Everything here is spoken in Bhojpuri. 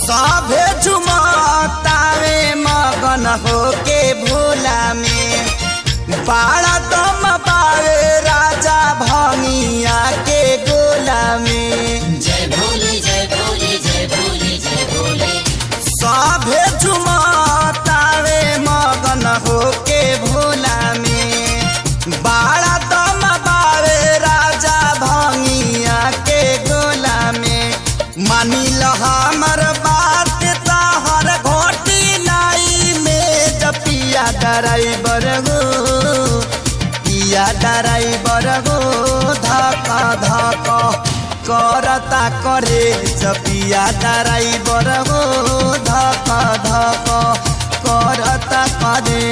सभे झुमतावे मगन होके भोला में बाड़ा दम पावे राजा भंगिया के गोला में। जय भोले जय भोले जय भोले जय भोले। सभे झुमतावे मगन होके भोला में बाड़ा दम पावे राजा भंगिया के गोला में। मानी ल हमर बात तहर घोटी नाई में जपिया ड्राइवर गो पिया ड्राइवर गो धक धक करता करे जपिया ड्राइवर गो धक धक करता करे।